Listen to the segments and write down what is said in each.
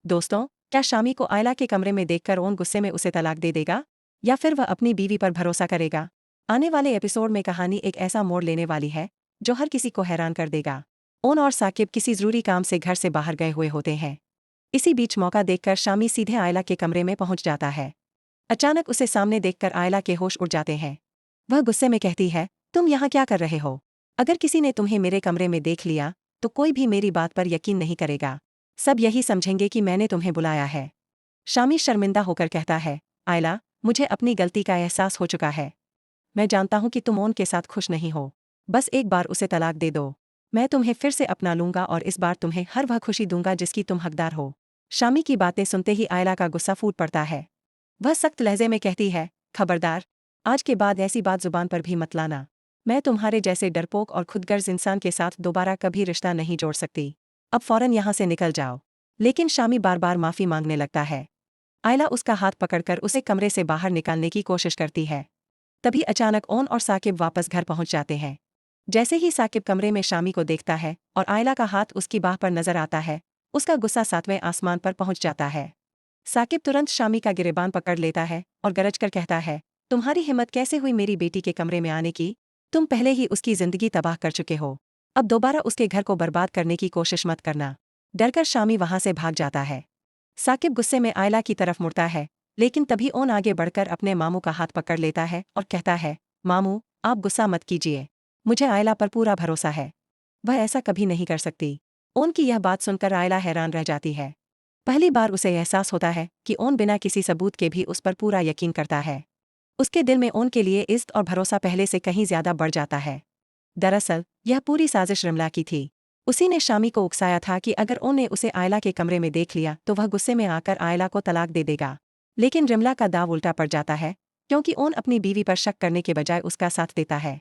दोस्तों, क्या शामी को आयला के कमरे में देखकर ओन गुस्से में उसे तलाक दे देगा, या फिर वह अपनी बीवी पर भरोसा करेगा? आने वाले एपिसोड में कहानी एक ऐसा मोड़ लेने वाली है जो हर किसी को हैरान कर देगा। ओन और साकिब किसी जरूरी काम से घर से बाहर गए हुए होते हैं। इसी बीच मौका देखकर शामी सीधे आयला के कमरे में पहुंच जाता है। अचानक उसे सामने देखकर आयला के होश उड़ जाते हैं। वह गुस्से में कहती है, तुम यहाँ क्या कर रहे हो? अगर किसी ने तुम्हें मेरे कमरे में देख लिया तो कोई भी मेरी बात पर यकीन नहीं करेगा। सब यही समझेंगे कि मैंने तुम्हें बुलाया है। शामी शर्मिंदा होकर कहता है, आयला, मुझे अपनी गलती का एहसास हो चुका है। मैं जानता हूं कि तुम ओन के साथ खुश नहीं हो। बस एक बार उसे तलाक दे दो। मैं तुम्हें फिर से अपना लूंगा और इस बार तुम्हें हर वह खुशी दूंगा जिसकी तुम हकदार हो। शामी की बातें सुनते ही आयला का गुस्सा फूट पड़ता है। वह सख्त लहजे में कहती है, खबरदार, आज के बाद ऐसी बात जुबान पर भी मत लाना। मैं तुम्हारे जैसे डरपोक और खुदगर्ज इंसान के साथ दोबारा कभी रिश्ता नहीं जोड़ सकती। अब फौरन यहाँ से निकल जाओ। लेकिन शामी बार बार माफी मांगने लगता है। आयला उसका हाथ पकड़कर उसे कमरे से बाहर निकालने की कोशिश करती है। तभी अचानक ओन और साकिब वापस घर पहुंच जाते हैं। जैसे ही साकिब कमरे में शामी को देखता है और आयला का हाथ उसकी बाह पर नजर आता है, उसका गुस्सा 7वें आसमान पर पहुंच जाता है। साकिब तुरंत शामी का गिरेबान पकड़ लेता है और गरजकर कहता है, तुम्हारी हिम्मत कैसे हुई मेरी बेटी के कमरे में आने की? तुम पहले ही उसकी जिंदगी तबाह कर चुके हो। अब दोबारा उसके घर को बर्बाद करने की कोशिश मत करना। डरकर शामी वहां से भाग जाता है। साकिब गुस्से में आयला की तरफ मुड़ता है, लेकिन तभी ओन आगे बढ़कर अपने मामू का हाथ पकड़ लेता है और कहता है, मामू, आप गुस्सा मत कीजिए। मुझे आयला पर पूरा भरोसा है। वह ऐसा कभी नहीं कर सकती। ओन की यह बात सुनकर आयला हैरान रह जाती है। पहली बार उसे एहसास होता है कि ओन बिना किसी सबूत के भी उस पर पूरा यकीन करता है। उसके दिल में ओन के लिए इज्जत और भरोसा पहले से कहीं ज्यादा बढ़ जाता है। दरअसल यह पूरी साजिश रिमला की थी। उसी ने शामी को उकसाया था कि अगर ओन ने उसे आयला के कमरे में देख लिया तो वह गुस्से में आकर आयला को तलाक दे देगा। लेकिन रिमला का दाव उल्टा पड़ जाता है, क्योंकि ओन अपनी बीवी पर शक करने के बजाय उसका साथ देता है।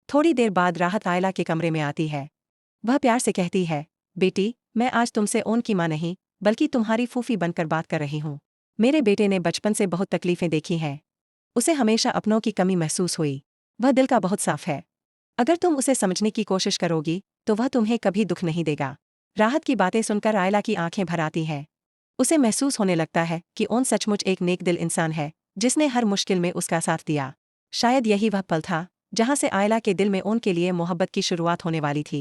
थोड़ी देर बाद राहत आयला के कमरे में आती है। वह प्यार से कहती है, बेटी, मैं आज तुमसे ओन की मां नहीं बल्कि तुम्हारी फूफी बनकर बात कर रही हूँ। मेरे बेटे ने बचपन से बहुत तकलीफें देखी हैं। उसे हमेशा अपनों की कमी महसूस हुई। वह दिल का बहुत साफ है। अगर तुम उसे समझने की कोशिश करोगी तो वह तुम्हें कभी दुख नहीं देगा। राहत की बातें सुनकर आयला की आंखें भर आती हैं। उसे महसूस होने लगता है कि ओन सचमुच एक नेक दिल इंसान है जिसने हर मुश्किल में उसका साथ दिया। शायद यही वह पल था जहां से आयला के दिल में ओन के लिए मोहब्बत की शुरुआत होने वाली थी।